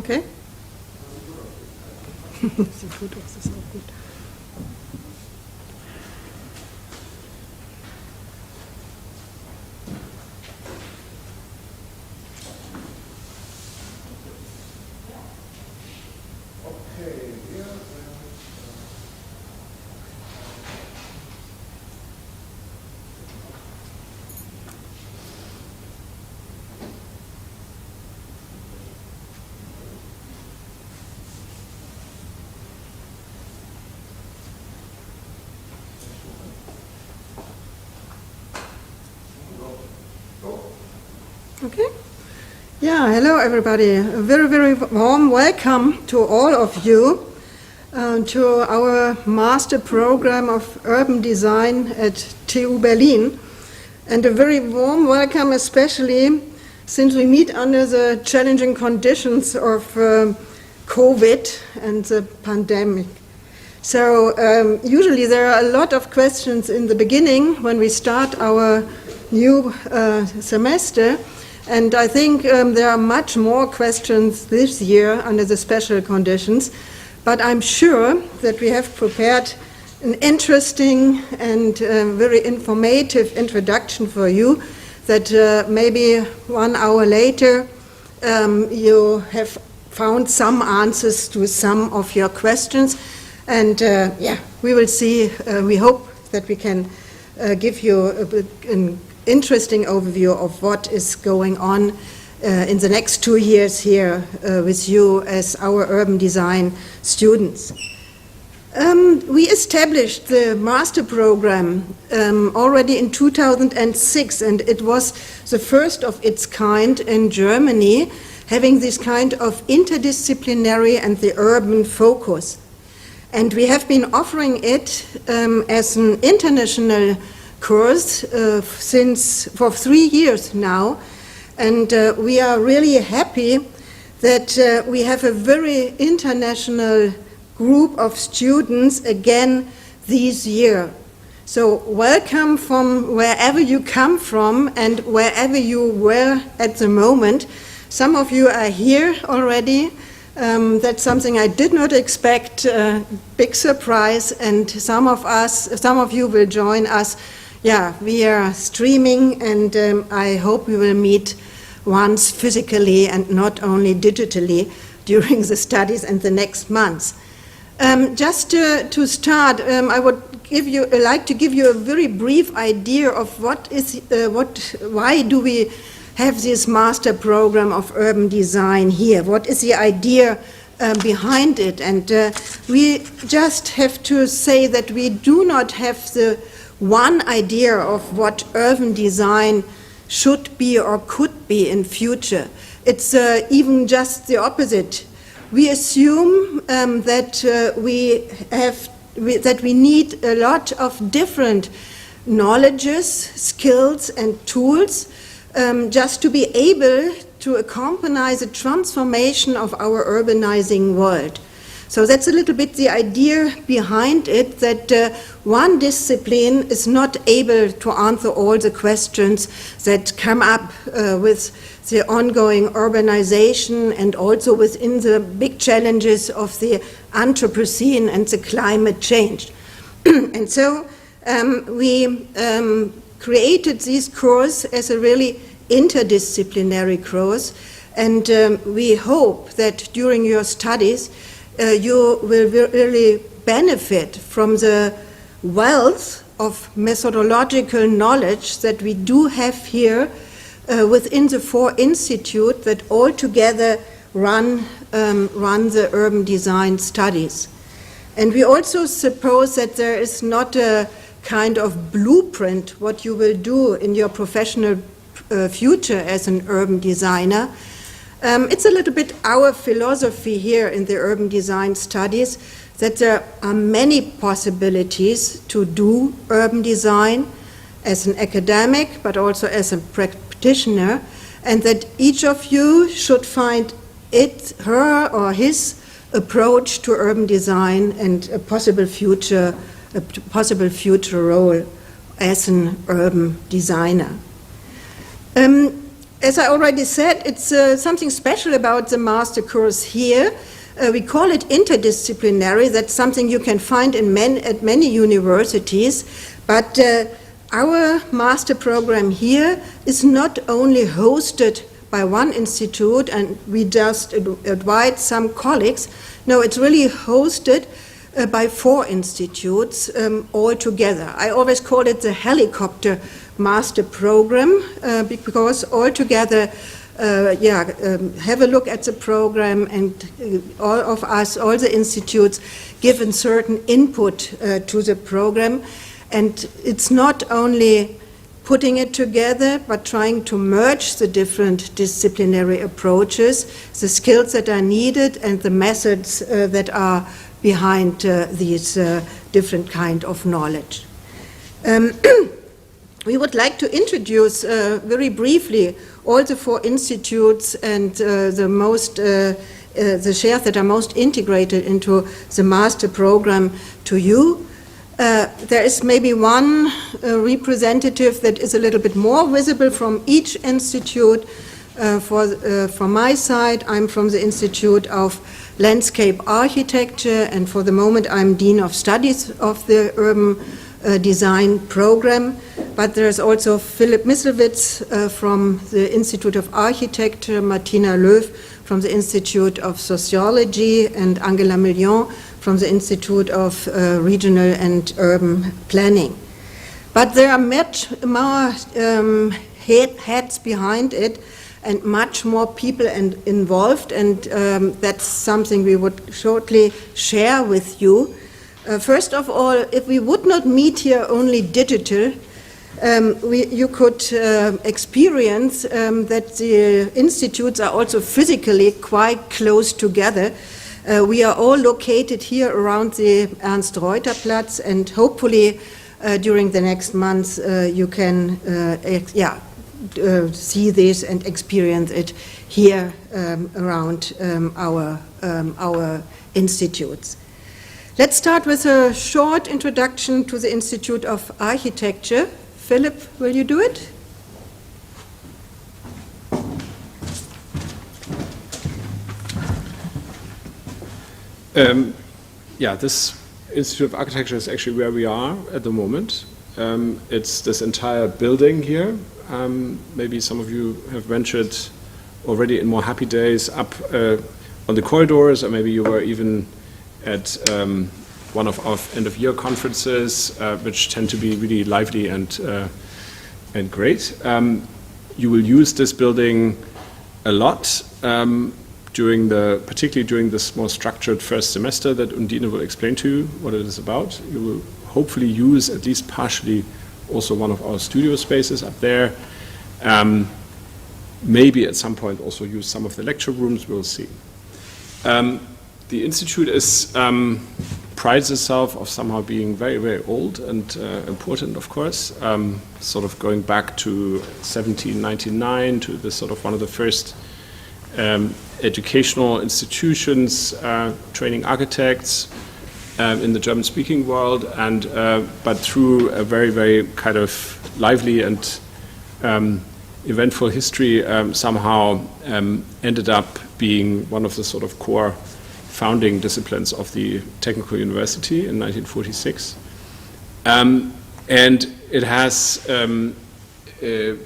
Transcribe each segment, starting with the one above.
Okay? Sieht gut aus, ist auch gut. Okay. Yeah, hello everybody. A very, very warm welcome to all of you to our master program of urban design at TU Berlin. And a very warm welcome especially since we meet under the challenging conditions of COVID and the pandemic. So usually there are a lot of questions in the beginning when we start our new semester. And I think there are much more questions this year under the special conditions, but I'm sure that we have prepared an interesting and very informative introduction for you that maybe 1 hour later you have found some answers to some of your questions. And yeah, we will see, we hope that we can give you an interesting overview of what is going on in the next 2 years here with you as our urban design students. We established the master program already in 2006, and it was the first of its kind in Germany, having this kind of interdisciplinary and the urban focus. And we have been offering it as an international course for 3 years now, and we are really happy that we have a very international group of students again this year. So welcome from wherever you come from and wherever you were at the moment. Some of you are here already. That's something I did not expect, big surprise, and some of you will join us. Yeah, we are streaming, and I hope we will meet once physically and not only digitally during the studies and the next months. Just to start, I would like to give you a very brief idea of why do we have this master program of urban design here? What is the idea behind it? And we just have to say that we do not have the one idea of what urban design should be or could be in future. It's even just the opposite. We assume that we need a lot of different knowledges, skills, and tools just to be able to accompany the transformation of our urbanizing world. So that's a little bit the idea behind it, that one discipline is not able to answer all the questions that come up with the ongoing urbanization and also within the big challenges of the Anthropocene and the climate change. And so we created this course as a really interdisciplinary course, and we hope that during your studies you will really benefit from the wealth of methodological knowledge that we do have here within the 4 institutes that all together run the urban design studies. And we also suppose that there is not a kind of blueprint what you will do in your professional future as an urban designer. It's a little bit our philosophy here in the urban design studies that there are many possibilities to do urban design as an academic but also as a practitioner, and that each of you should find her or his approach to urban design and a possible future role as an urban designer. as I already said, it's something special about the master course here. We call it interdisciplinary. That's something you can find at many universities. But our master program here is not only hosted by one institute and we just invite some colleagues. No, it's really hosted by 4 institutes all together. I always call it the helicopter master program because all together have a look at the program, and all of us, all the institutes, give a certain input to the program. And it's not only putting it together, but trying to merge the different disciplinary approaches, the skills that are needed, and the methods that are behind these different kind of knowledge. We would like to introduce very briefly all the 4 institutes and the shares that are most integrated into the master program to you. There is maybe one representative that is a little bit more visible from each institute. From my side, I'm from the Institute of Landscape Architecture, and for the moment I'm Dean of Studies of the Urban Design Program. But there's also Philipp Misselwitz from the Institute of Architecture, Martina Löw from the Institute of Sociology, and Angela Million from the Institute of Regional and Urban Planning. But there are much more heads behind it and much more people involved, and that's something we would shortly share with you. First of all, if we would not meet here only digital, you could experience that the institutes are also physically quite close together. We are all located here around the Ernst-Reuter-Platz, and hopefully during the next months you can see this and experience it here around our institutes. Let's start with a short introduction to the Institute of Architecture. Philip, will you do it? This Institute of Architecture is actually where we are at the moment. It's this entire building here. Maybe some of you have ventured already in more happy days up on the corridors, or maybe you were even at one of our end-of-year conferences, which tend to be really lively and great. You will use this building a lot particularly during this more structured first semester that Undine will explain to you what it is about. You will hopefully use at least partially also one of our studio spaces up there. Maybe at some point also use some of the lecture rooms, we'll see. The Institute prides itself of somehow being very, very old and important, of course, sort of going back to 1799 to the sort of one of the first educational institutions training architects in the German-speaking world, and but through a very, very kind of lively and eventful history, somehow ended up being one of the sort of core founding disciplines of the Technical University in 1946. And it has the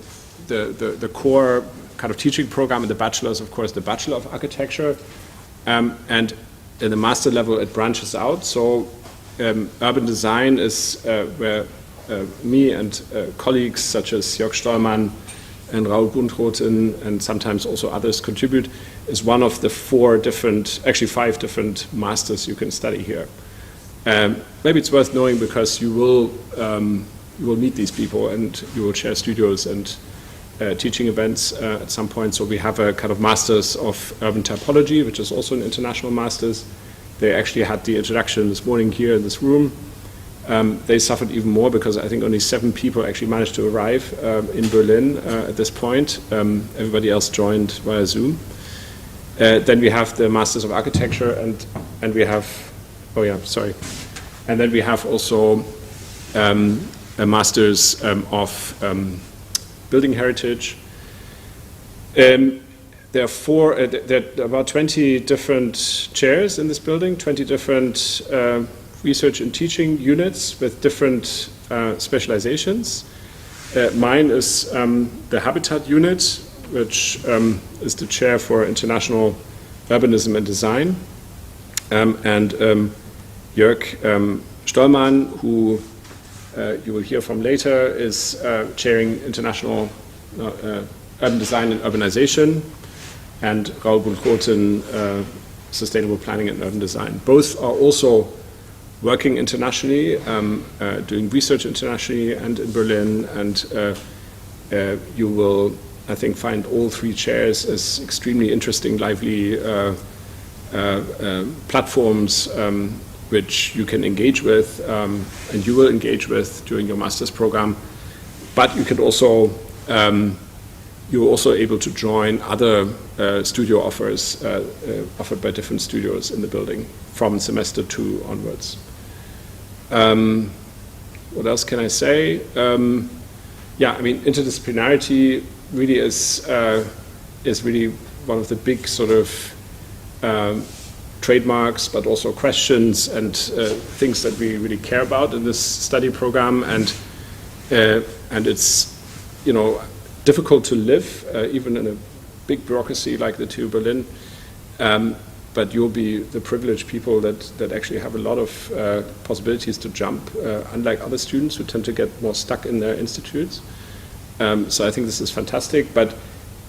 core kind of teaching program in the bachelor is, of course, the Bachelor of Architecture. And in the master level, it branches out. So urban design is where me and colleagues such as Jörg Stollmann and Raoul Bundroten, and sometimes also others contribute, is one of the 5 different masters you can study here. Maybe it's worth knowing because you will meet these people and you will share studios and teaching events at some point. So we have a kind of Masters of Urban Typology, which is also an international masters. They actually had the introduction this morning here in this room. They suffered even more because I think only 7 people actually managed to arrive in Berlin at this point. Everybody else joined via Zoom. Then we have the Masters of Architecture, and we have, and then we have also a Masters of Building Heritage. There are about 20 different chairs in this building, 20 different research and teaching units with different specializations. Mine is the Habitat unit, which is the chair for international urbanism and design. And Jörg Stollmann, who you will hear from later, is chairing international urban design and urbanization, and Raoul Bulchoten, sustainable planning and urban design. Both are also working internationally, doing research internationally and in Berlin, and you will, I think, find all three chairs as extremely interesting, lively platforms which you can engage with, and you will engage with during your master's program. But you can also, you're also able to join other studio offers offered by different studios in the building from semester 2 onwards. What else can I say? Yeah, I mean, interdisciplinarity really is really one of the big sort of trademarks, but also questions and things that we really care about in this study program, and it's, you know, difficult to live even in a big bureaucracy like the TU Berlin, but you'll be the privileged people that actually have a lot of possibilities to jump, unlike other students who tend to get more stuck in their institutes. So I think this is fantastic, but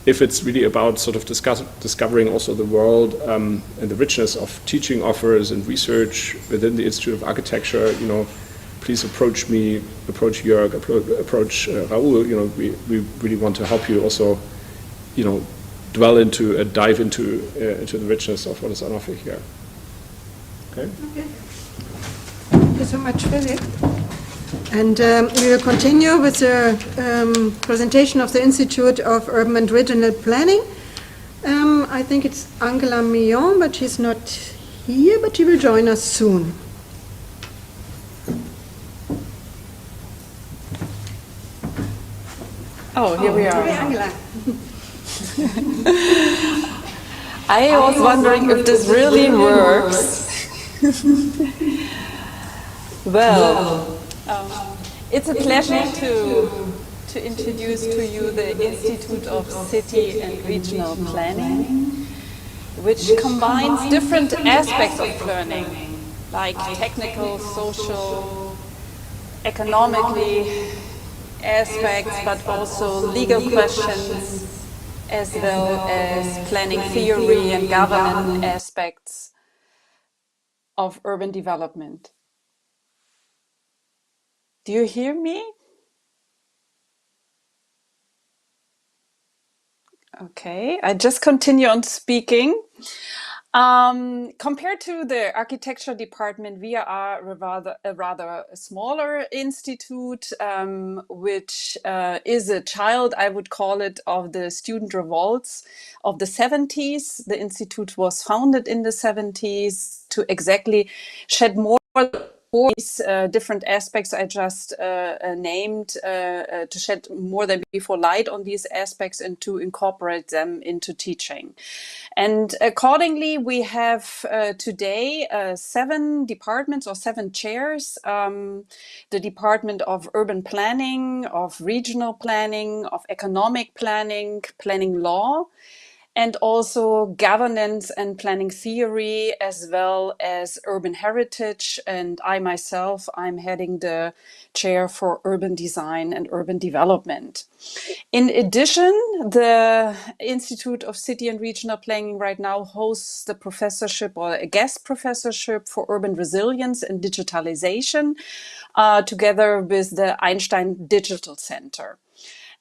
if it's really about sort of discovering also the world and the richness of teaching offers and research within the Institute of Architecture, you know, please approach me, approach Jörg, approach Raoul. You know, we really want to help you also, you know, dive into the richness of what is on offer here. Okay. Okay. Thank you so much, Philip. And we will continue with the presentation of the Institute of Urban and Regional Planning. I think it's Angela Millon, but she's not here, but she will join us soon. Oh, here we are. Hi, Angela. I was wondering if this really works. Well, it's a pleasure to introduce to you the Institute of City and Regional Planning, which combines different aspects of learning, like technical, social, economically aspects, but also legal questions, as well as planning theory and governance aspects of urban development. Do you hear me? Okay, I just continue on speaking. Compared to the architecture department, we are a rather smaller institute, which is a child, I would call it, of the student revolts of the 70s. The institute was founded in the 70s to exactly shed more these different aspects I just named, to shed more than before light on these aspects and to incorporate them into teaching. And accordingly, we have today 7 departments or 7 chairs. The Department of Urban Planning, of Regional Planning, of Economic Planning, Planning Law, and also governance and planning theory, as well as urban heritage. And I myself, I'm heading the chair for urban design and urban development. In addition, the Institute of City and Regional Planning right now hosts the professorship or a guest professorship for urban resilience and digitalization, together with the Einstein Digital Center.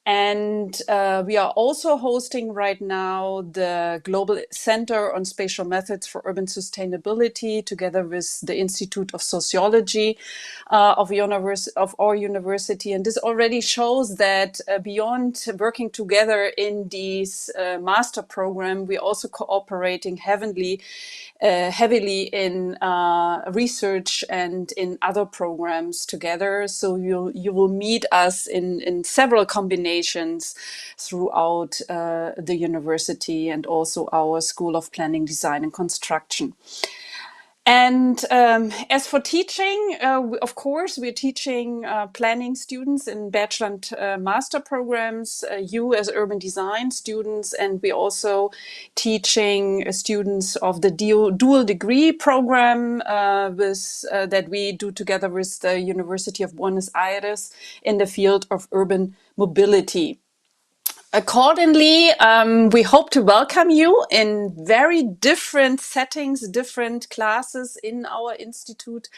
And we are also hosting right now the Global Center on Spatial Methods for Urban Sustainability, together with the Institute of Sociology of our university. And this already shows that beyond working together in this master program, we're also cooperating heavily in research and in other programs together. So you will meet us in several combinations implementations throughout the university and also our School of Planning, Design and Construction. And as for teaching, of course, we're teaching planning students in bachelor and master programs, you as urban design students, and we're also teaching students of the dual degree program that we do together with the University of Buenos Aires in the field of urban mobility. Accordingly, we hope to welcome you in very different settings, different classes in our institute.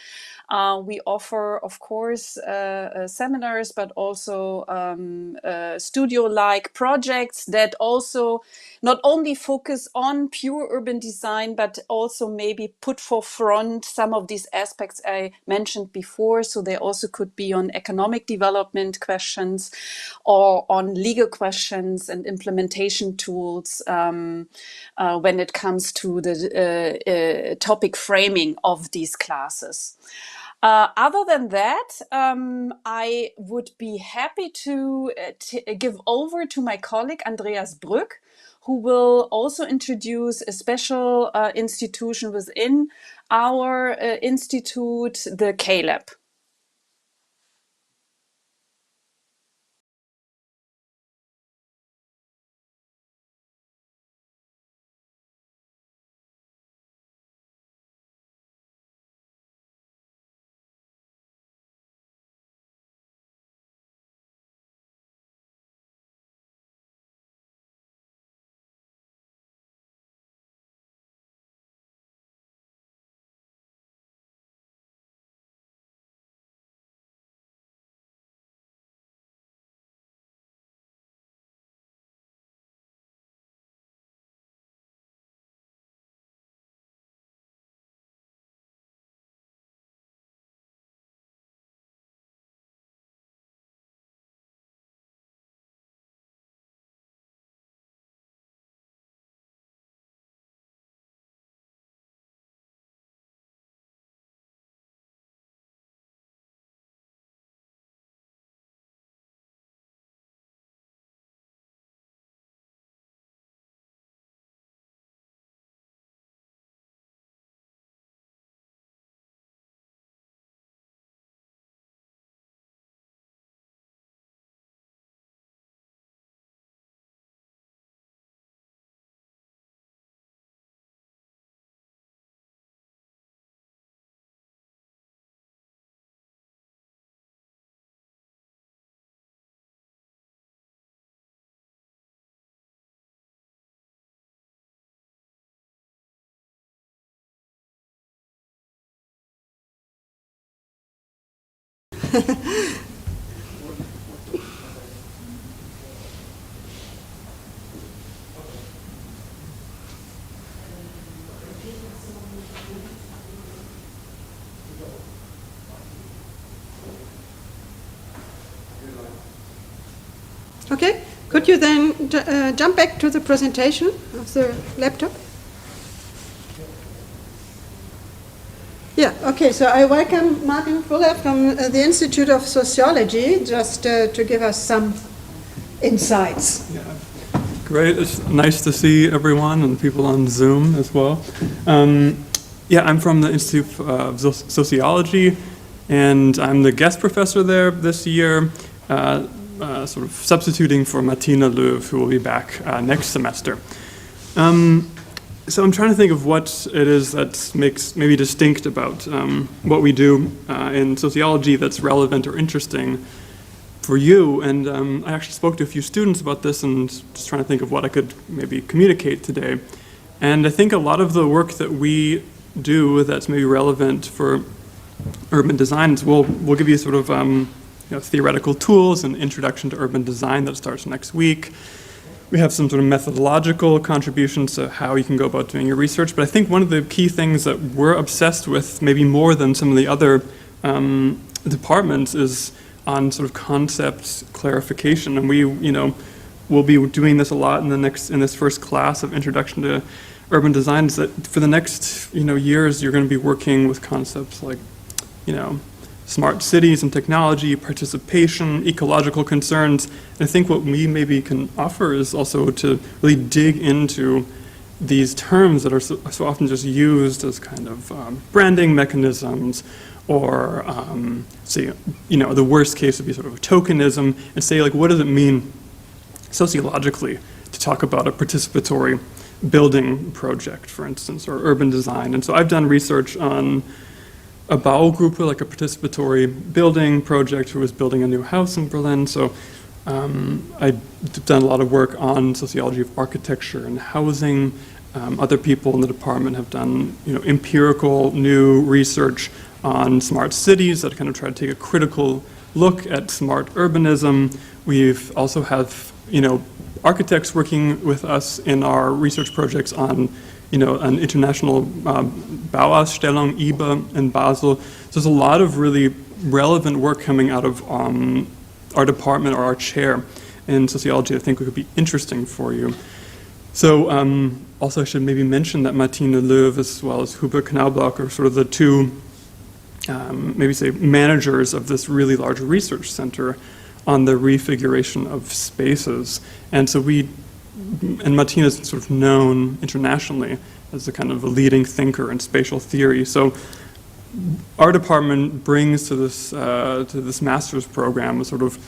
We offer, of course, seminars, but also studio-like projects that also not only focus on pure urban design, but also maybe put forefront some of these aspects I mentioned before. So they also could be on economic development questions or on legal questions and implementation tools when it comes to the topic framing of these classes. Other than that, I would be happy to give over to my colleague Andreas Brück, who will also introduce a special institution within our institute, the K-Lab. Okay, could you then jump back to the presentation of the laptop? Yeah, okay, so I welcome Martin Fuller from the Institute of Sociology, just to give us some insights. Yeah. Great, it's nice to see everyone and people on Zoom as well. Yeah, I'm from the Institute of Sociology, and I'm the guest professor there this year, sort of substituting for Martina Löw, who will be back next semester. So I'm trying to think of what it is that makes maybe distinct about what we do in sociology that's relevant or interesting for you. And I actually spoke to a few students about this and just trying to think of what I could maybe communicate today. And I think a lot of the work that we do that's maybe relevant for urban design is we'll give you sort of theoretical tools and introduction to urban design that starts next week. We have some sort of methodological contributions to how you can go about doing your research, but I think one of the key things that we're obsessed with, maybe more than some of the other departments, is on sort of concept clarification. And we'll be doing this a lot in this first class of Introduction to Urban Design. Is that for the next years you're going to be working with concepts like smart cities and technology, participation, ecological concerns. And I think what we maybe can offer is also to really dig into these terms that are so often just used as kind of branding mechanisms, or say, the worst case would be sort of a tokenism, and say, like, what does it mean sociologically to talk about a participatory building project, for instance, or urban design. And so I've done research on a Baugruppe, like a participatory building project, who was building a new house in Berlin. So I've done a lot of work on sociology of architecture and housing. Other people in the department have done, empirical new research on smart cities that kind of try to take a critical look at smart urbanism. We've also have, architects working with us in our research projects on, an international Bauausstellung, IBA, in Basel. So there's a lot of really relevant work coming out of our department or our chair in sociology I think would be interesting for you. So also I should maybe mention that Martine Löw as well as Hubert Knaubloch are sort of the two, maybe say, managers of this really large research center on the refiguration of spaces. And so Martine is sort of known internationally as a kind of a leading thinker in spatial theory. So our department brings to this master's program a sort of,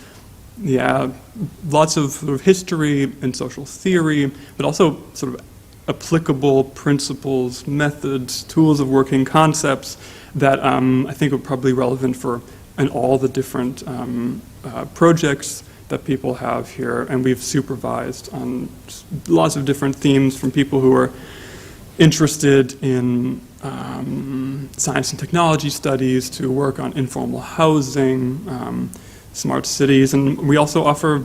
lots of sort of history and social theory, but also sort of applicable principles, methods, tools of working, concepts that I think are probably relevant in all the different projects that people have here. And we've supervised on lots of different themes from people who are interested in science and technology studies to work on informal housing, smart cities. And we also offer,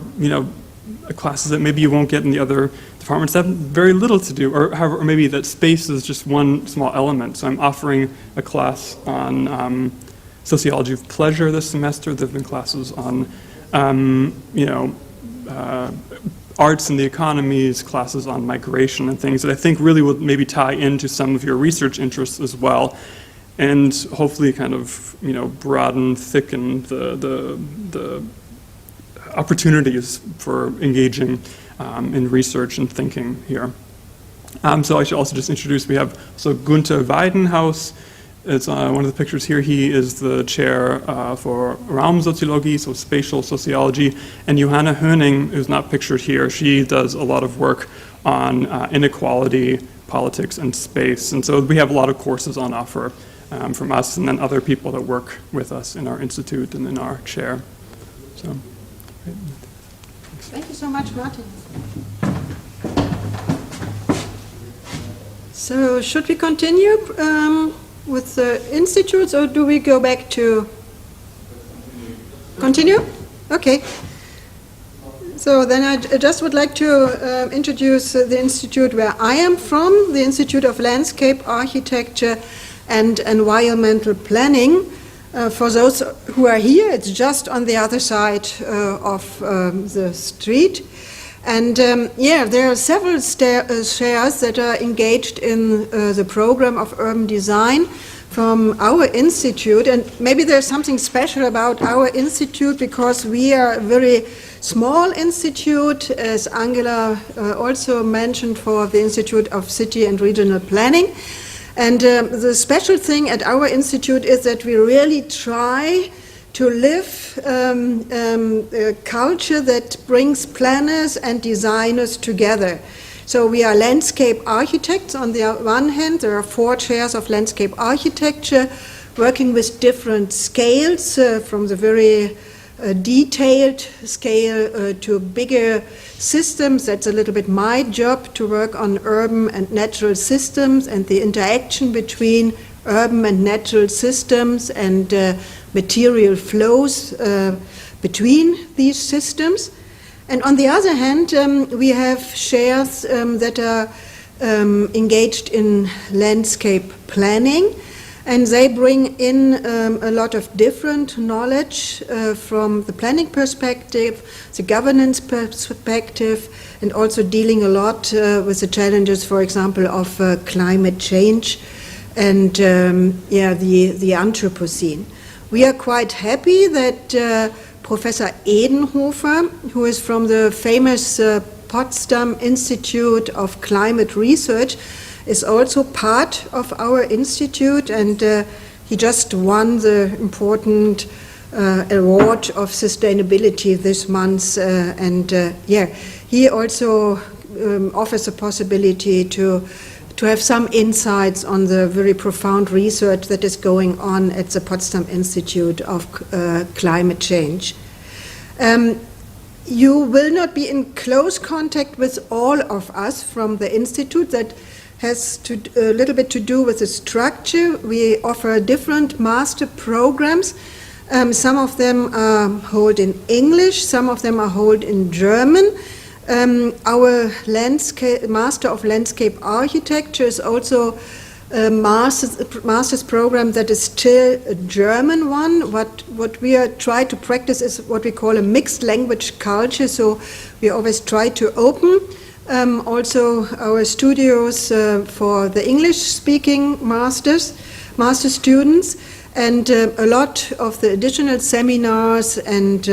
classes that maybe you won't get in the other departments that have very little to do, or maybe that space is just one small element. So I'm offering a class on sociology of pleasure this semester. There have been classes on, arts and the economies, classes on migration and things that I think really will maybe tie into some of your research interests as well, and hopefully kind of, broaden, thicken the opportunities for engaging in research and thinking here. So I should also just introduce, we have Gunther Weidenhaus. It's one of the pictures here. He is the chair for Raumsoziologie, so spatial sociology. And Johanna Höning, who's not pictured here, she does a lot of work on inequality, politics, and space. And so we have a lot of courses on offer from us and then other people that work with us in our institute and in our chair. So, great. Thank you so much, Martin. So should we continue with the institutes, or do we go back to continue? Okay. So then I just would like to introduce the institute where I am from, the Institute of Landscape Architecture and Environmental Planning. For those who are here, it's just on the other side of the street. And there are several shares that are engaged in the program of urban design from our institute. And maybe there's something special about our institute because we are a very small institute, as Angela also mentioned, for the Institute of City and Regional Planning. And the special thing at our institute is that we really try to live a culture that brings planners and designers together. So we are landscape architects on the one hand. There are 4 chairs of landscape architecture working with different scales, from the very detailed scale to bigger systems. That's a little bit my job, to work on urban and natural systems and the interaction between urban and natural systems and material flows between these systems. And on the other hand, we have shares that are engaged in landscape planning, and they bring in a lot of different knowledge from the planning perspective, the governance perspective, and also dealing a lot with the challenges, for example, of climate change and the Anthropocene. we are quite happy that Professor Edenhofer, who is from the famous Potsdam Institute of Climate Research, is also part of our institute, and he just won the important award of sustainability this month, he also offers a possibility to have some insights on the very profound research that is going on at the Potsdam Institute of Climate Change. You will not be in close contact with all of us from the Institute. That has a little bit to do with the structure. We offer different master programs. Some of them are held in English, some of them are held in German. Our Master of Landscape Architecture is also a master's program that is still a German one. What we are trying to practice is what we call a mixed language culture, so we always try to open also our studios for the English-speaking master students, and a lot of the additional seminars and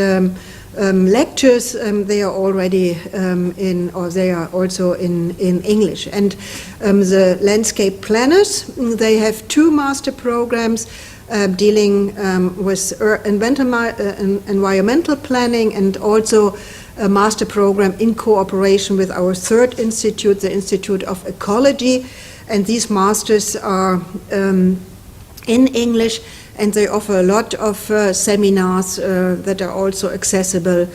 lectures, they are already they are also in English. And the landscape planners, they have two master programs dealing with environmental planning, and also a master program in cooperation with our third institute, the Institute of Ecology. And these masters are in English, and they offer a lot of seminars that are also accessible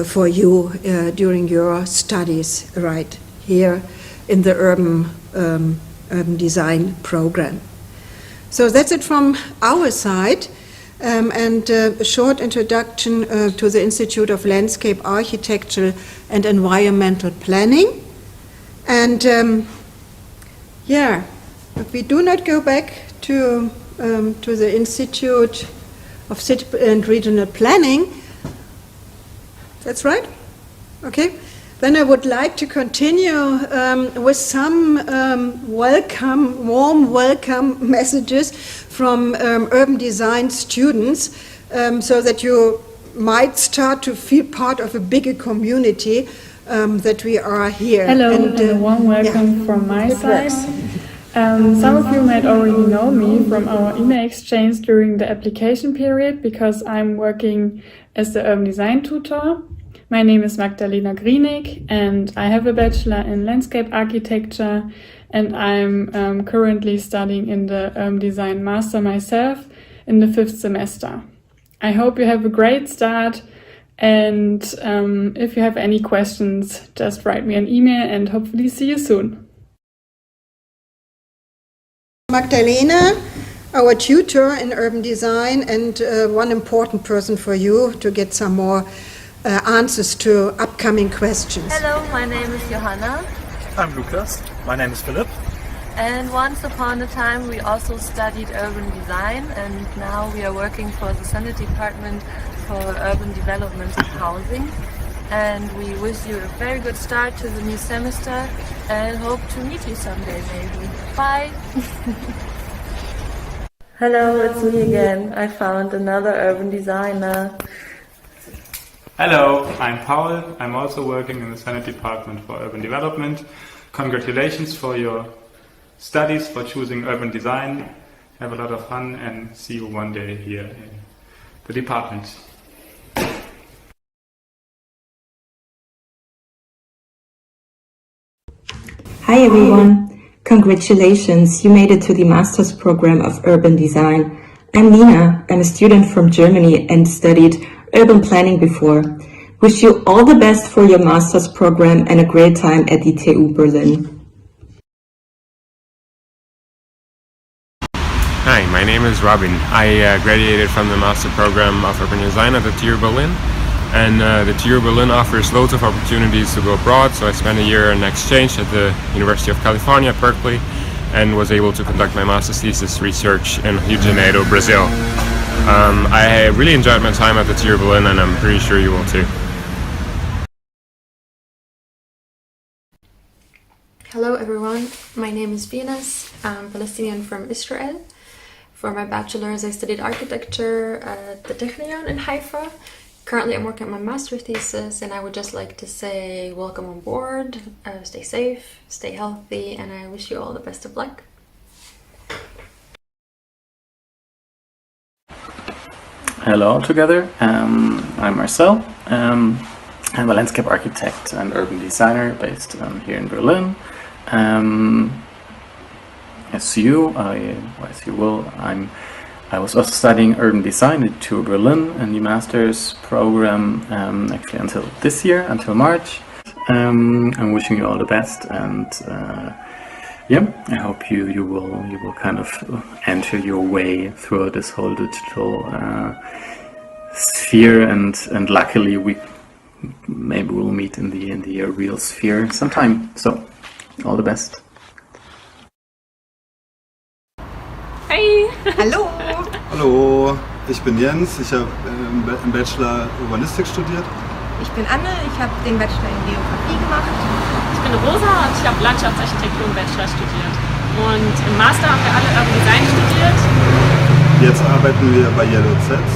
for you during your studies right here in the urban design program. So that's it from our side, and a short introduction to the Institute of Landscape Architecture and Environmental Planning. And if we do not go back to the Institute of City and Regional Planning. That's right? Okay. Then I would like to continue with some warm welcome messages from urban design students, so that you might start to feel part of a bigger community that we are here. Hello, and a warm welcome from my side. Some of you might already know me from our email exchange during the application period, because I'm working as the urban design tutor. My name is Magdalena Grienig, and I have a bachelor in landscape architecture, and I'm currently studying in the urban design master myself in the 5th semester. I hope you have a great start, and if you have any questions, just write me an email, and hopefully see you soon. Magdalena, our tutor in urban design, and one important person for you to get some more answers to upcoming questions. Hello, my name is Johanna. I'm Lukas. My name is Philip. And once upon a time we also studied urban design, and now we are working for the Senate Department for Urban Development and Housing. And we wish you a very good start to the new semester and hope to meet you someday maybe. Bye! Hello, it's me again. I found another urban designer. Hello, I'm Paul. I'm also working in the Senate Department for Urban Development. Congratulations for your studies, for choosing urban design. Have a lot of fun and see you one day here in the department. Hi everyone! Congratulations, you made it to the Master's Program of Urban Design. I'm Nina, I'm a student from Germany and studied urban planning before. Wish you all the best for your Master's Program and a great time at the TU Berlin. Hi, my name is Robin. I graduated from the Master Program of Urban Design at the TU Berlin. And the TU Berlin offers loads of opportunities to go abroad, so I spent a year on exchange at the University of California, Berkeley, and was able to conduct my master's thesis research in Rio de Janeiro, Brazil. I really enjoyed my time at the TU Berlin, and I'm pretty sure you will too. Hello everyone, my name is Venus. I'm Palestinian from Israel, For my bachelor's, I studied architecture at the Technion in Haifa. Currently, I'm working on my master thesis, and I would just like to say welcome on board, stay safe, stay healthy, and I wish you all the best of luck. Hello all together, I'm Marcel. I'm a landscape architect and urban designer based here in Berlin. As you will, I was also studying urban design at TU Berlin in the master's program actually until this year, until March. I'm wishing you all the best, and yeah, I hope you will kind of enter your way through this whole digital sphere, and luckily we maybe we'll meet in the real sphere sometime. So all the best. Hey! Hallo! Hallo, ich bin Jens, ich habe im Bachelor Urbanistik studiert. Ich bin Anne, ich habe den Bachelor in Geografie gemacht. Ich bin Rosa und ich habe Landschaftsarchitektur im Bachelor studiert. Und im Master haben wir alle Urban Design studiert. Jetzt arbeiten wir bei Yellow Sets.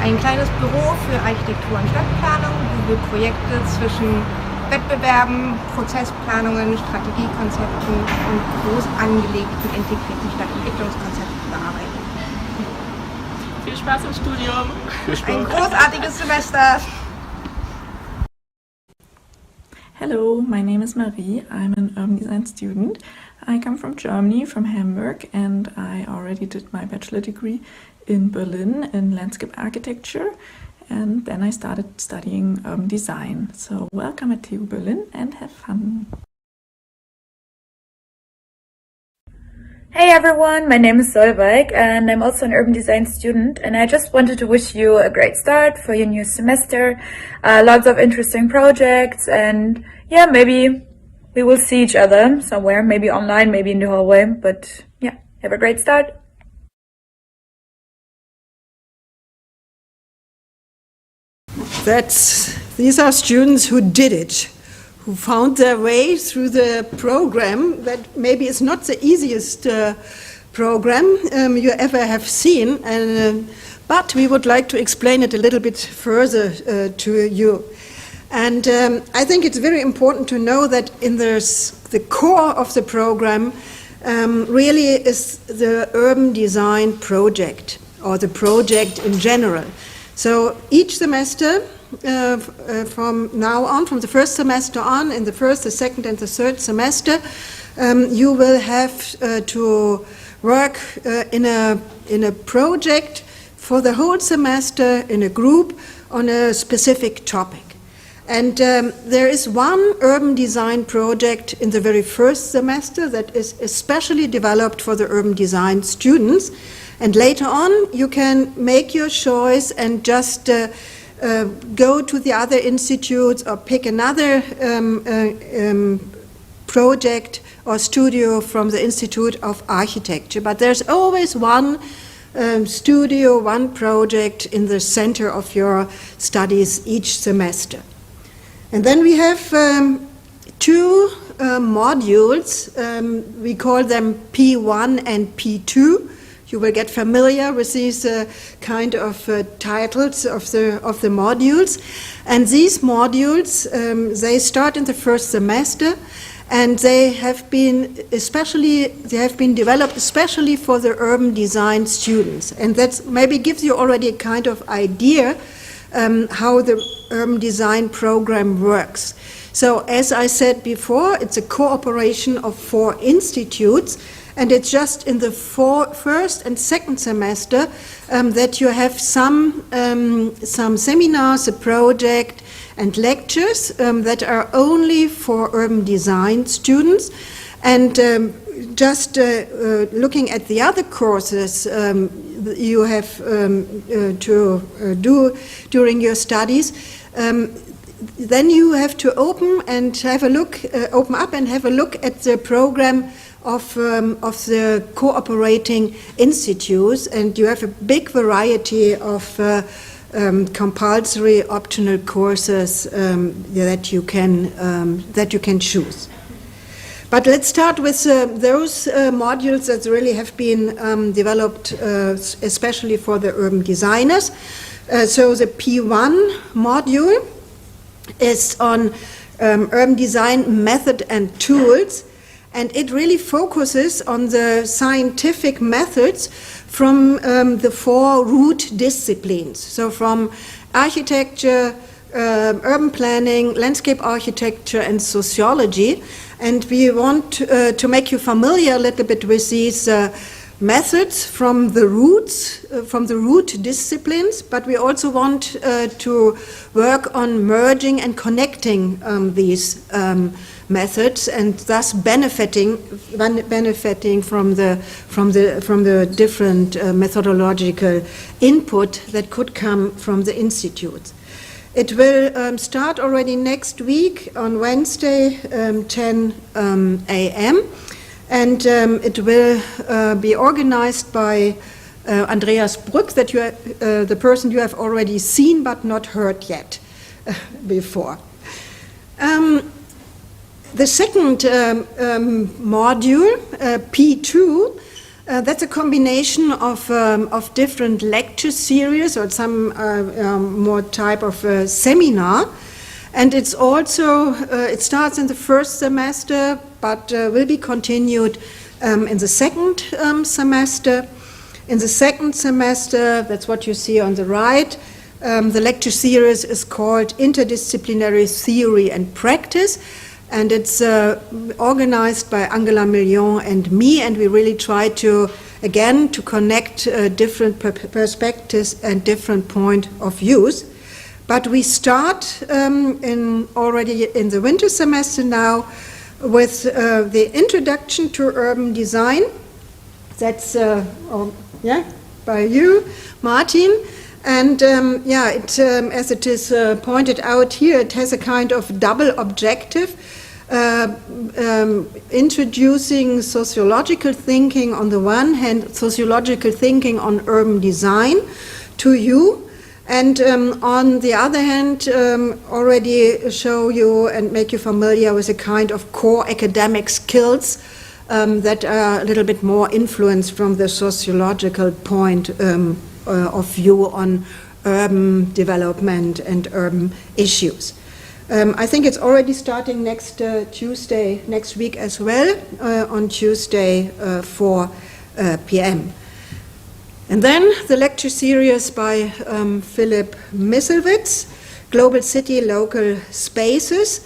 Ein kleines Büro für Architektur und Stadtplanung, wo wir Projekte zwischen Wettbewerben, Prozessplanungen, Strategiekonzepten und groß angelegten integrierten Stadtentwicklungskonzepten bearbeiten. Viel Spaß im Studium. Viel Spaß. Ein großartiges Semester. Hello, my name is Marie. I'm an urban design student. I come from Germany, from Hamburg, and I already did my bachelor degree in Berlin in landscape architecture. And then I started studying urban design. So welcome at TU Berlin and have fun. Hey everyone, my name is Solveig and I'm also an urban design student, and I just wanted to wish you a great start for your new semester. Lots of interesting projects, and yeah, maybe we will see each other somewhere, maybe online, maybe in the hallway, but yeah, have a great start. These are students who did it, who found their way through the program that maybe is not the easiest program you ever have seen, but we would like to explain it a little bit further to you. And I think it's very important to know that in the core of the program really is the urban design project, or the project in general. So each semester, from now on, from the first semester on, in the first, the second and the third semester, you will have to work in a project for the whole semester in a group on a specific topic. And there is one urban design project in the very first semester that is especially developed for the urban design students. And later on, you can make your choice and just go to the other institutes or pick another project or studio from the Institute of Architecture. But there's always one studio, one project in the center of your studies each semester. And then we have two modules. We call them P1 and P2. You will get familiar with these kind of titles of the modules. And these modules, they start in the first semester, and they have been developed especially for the urban design students. And that maybe gives you already a kind of idea how the urban design program works. So as I said before, it's a cooperation of 4 institutes, and it's just in the first and second semester that you have some seminars, a project, and lectures that are only for urban design students. And just looking at the other courses you have to do during your studies, then you have to open up and have a look at the program of the cooperating institutes, and you have a big variety of compulsory optional courses that you can choose. But let's start with those modules that really have been developed especially for the urban designers. So the P1 module is on urban design method and tools, and it really focuses on the scientific methods from the 4 root disciplines. So from architecture, urban planning, landscape architecture, and sociology. And we want to make you familiar a little bit with these methods from the roots, from the root disciplines, but we also want to work on merging and connecting these methods, and thus benefiting from the different methodological input that could come from the institute. It will start already next week on Wednesday, 10 a.m. And it will be organized by Andreas Brück, that you the person you have already seen but not heard yet before. The second module, P2, that's a combination of different lecture series or some more type of seminar. And it's also, it starts in the first semester, but will be continued in the second semester. In the second semester, that's what you see on the right, the lecture series is called Interdisciplinary Theory and Practice, and it's organized by Angela Million and me, and we really try to, again, to connect different perspectives and different point of views. But we start already in the winter semester now with the introduction to urban design. That's by you, Martin. And as it is pointed out here, it has a kind of double objective, introducing sociological thinking on the one hand, sociological thinking on urban design to you. And on the other hand, already show you and make you familiar with a kind of core academic skills that are a little bit more influenced from the sociological point of view on urban development and urban issues. I think it's already starting next Tuesday, next week as well, on Tuesday, 4 p.m. And then the lecture series by Philip Misselwitz, Global City, Local Spaces.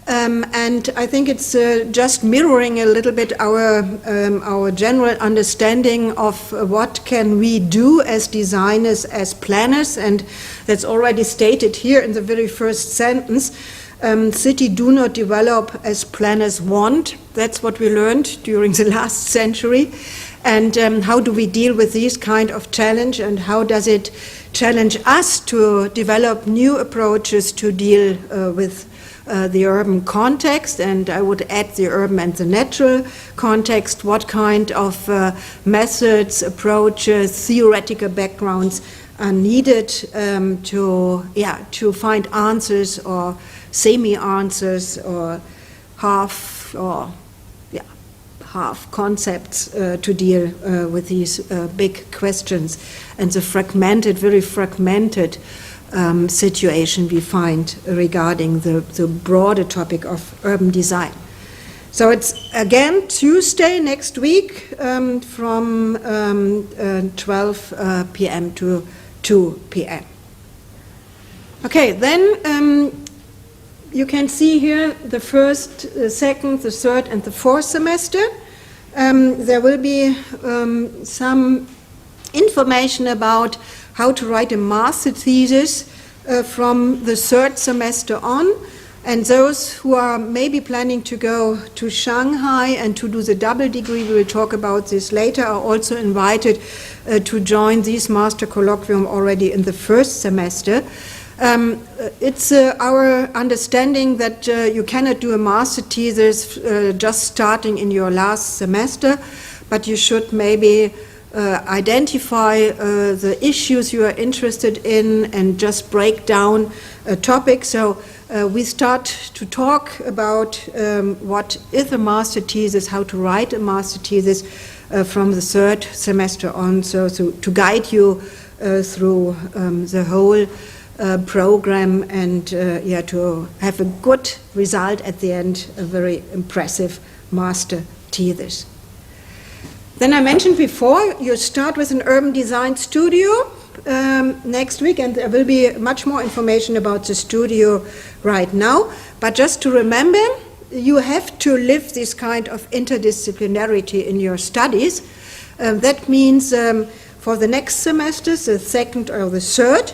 And I think it's just mirroring a little bit our general understanding of what can we do as designers, as planners, and that's already stated here in the very first sentence. City do not develop as planners want. That's what we learned during the last century. And how do we deal with these kind of challenge, and how does it challenge us to develop new approaches to deal with the urban context, and I would add the urban and the natural context. What kind of methods, approaches, theoretical backgrounds are needed to find answers or semi-answers or half concepts to deal with these big questions and the very fragmented situation we find regarding the broader topic of urban design. So it's again Tuesday next week from 12 p.m. to 2 p.m. Okay, then you can see here the first, the second, the third, and the fourth semester. There will be some information about how to write a master thesis from the third semester on. And those who are maybe planning to go to Shanghai and to do the double degree, we will talk about this later, are also invited to join this master colloquium already in the first semester. It's our understanding that you cannot do a master thesis just starting in your last semester, but you should maybe identify the issues you are interested in and just break down a topic. So we start to talk about what is a master thesis, how to write a master thesis from the third semester on, so to guide you through the whole program and to have a good result at the end, a very impressive master thesis. Then I mentioned before, you start with an urban design studio next week, and there will be much more information about the studio right now. But just to remember, you have to live this kind of interdisciplinarity in your studies. That means for the next semester, the second or the third,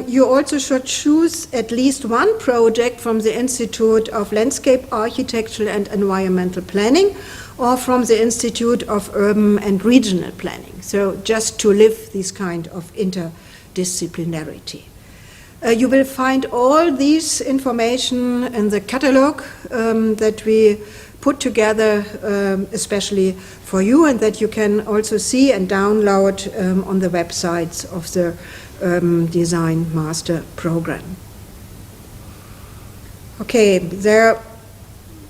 you also should choose at least one project from the Institute of Landscape Architecture and Environmental Planning, or from the Institute of Urban and Regional Planning. So just to live this kind of interdisciplinarity. You will find all this information in the catalog that we put together especially for you, and that you can also see and download on the websites of the Design Master Program. Okay, there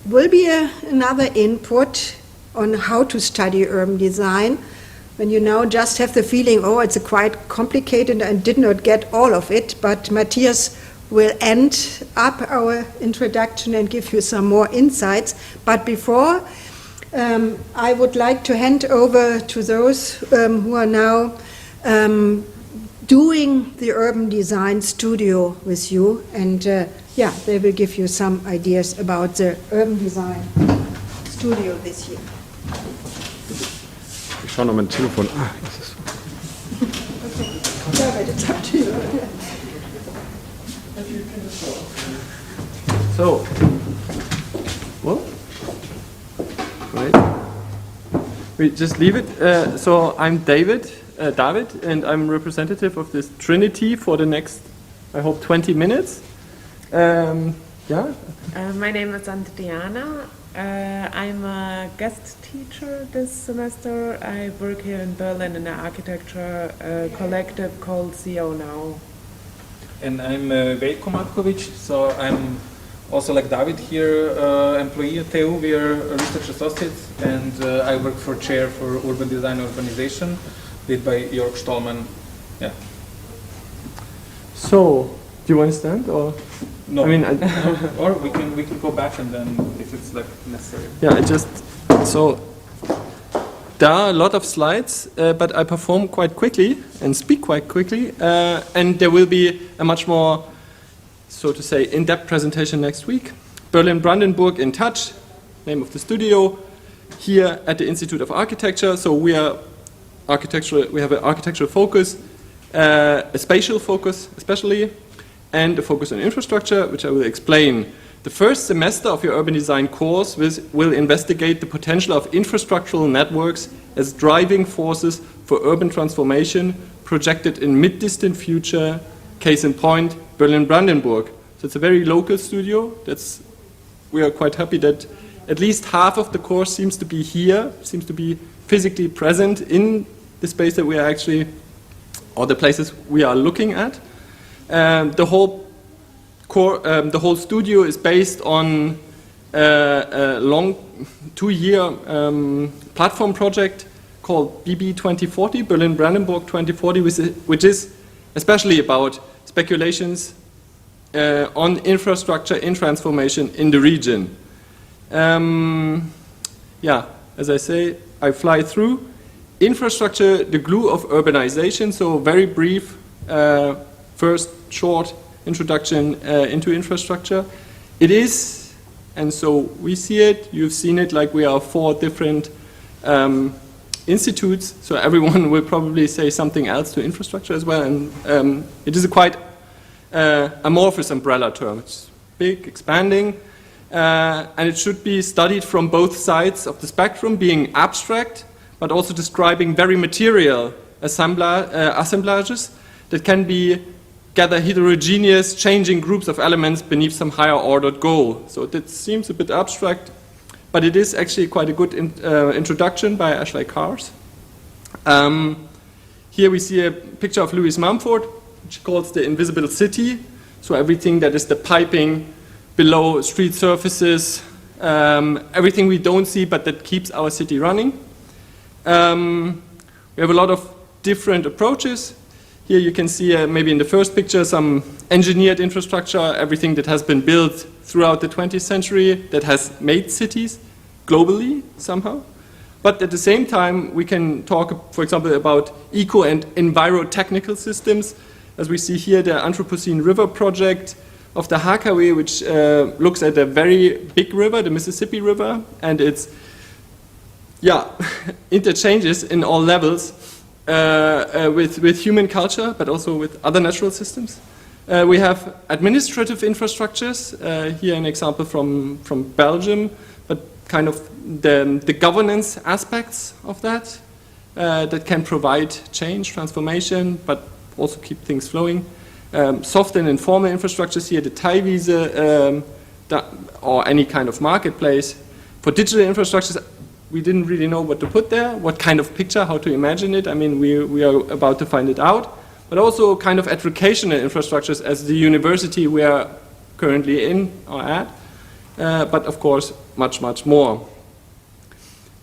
will be another input on how to study urban design when you now just have the feeling, oh, it's quite complicated and did not get all of it, but Matthias will end up our introduction and give you some more insights. But before, I would like to hand over to those who are now doing the urban design studio with you, and they will give you some ideas about the urban design studio this year. Ich schaue noch mein Telefon. Okay. Yeah, but it's up to you. So, well, right. We just leave it. So I'm David, and I'm representative of this Trinity for the next, I hope, 20 minutes. My name is Adriana. I'm a guest teacher this semester. I work here in Berlin in an architecture collective called CO Now. And I'm Veljko Matkovic, so I'm also like David here, employee at TU. We are research associates, and I work for chair for urban design and urbanization, led by Jörg Stallman. Yeah. So, do you want to stand or? No. I mean, or we can go back and then if it's like necessary. Yeah, so there are a lot of slides, but I perform quite quickly and speak quite quickly, and there will be a much more, so to say, in-depth presentation next week. Berlin-Brandenburg in Touch, name of the studio, here at the Institute of Architecture. So we have an architectural focus, a spatial focus especially, and a focus on infrastructure, which I will explain. The first semester of your urban design course will investigate the potential of infrastructural networks as driving forces for urban transformation projected in mid-distant future, case in point, Berlin-Brandenburg. So it's a very local studio. We are quite happy that at least half of the course seems to be here, seems to be physically present in the space that we are actually, or the places we are looking at. The whole studio is based on a long 2-year platform project called BB 2040, Berlin-Brandenburg 2040, which is especially about speculations on infrastructure in transformation in the region. As I say, I fly through. Infrastructure, the glue of urbanization, so very brief first short introduction into infrastructure. It is, and so we see it, you've seen it, like we are 4 different institutes, so everyone will probably say something else to infrastructure as well, and it is a quite amorphous umbrella term. It's big, expanding, and it should be studied from both sides of the spectrum, being abstract, but also describing very material assemblages that can be gather heterogeneous, changing groups of elements beneath some higher ordered goal. So that seems a bit abstract, but it is actually quite a good introduction by Ashley Cars. Here we see a picture of Louis Mumford, which calls the invisible city. So everything that is the piping below street surfaces, everything we don't see but that keeps our city running. We have a lot of different approaches. Here you can see maybe in the first picture some engineered infrastructure, everything that has been built throughout the 20th century that has made cities globally somehow. But at the same time we can talk, for example, about eco and envirotechnical systems. As we see here, the Anthropocene River project of the Hakaway, which looks at a very big river, the Mississippi River, and it's interchanges in all levels with human culture, but also with other natural systems. We have administrative infrastructures. Here an example from Belgium, but kind of the governance aspects of that that can provide change, transformation, but also keep things flowing. Soft and informal infrastructures here, the Teilwiese or any kind of marketplace. For digital infrastructures, we didn't really know what to put there, what kind of picture, how to imagine it. I mean, we are about to find it out. But also kind of educational infrastructures as the university we are currently in or at. But of course, much, much more.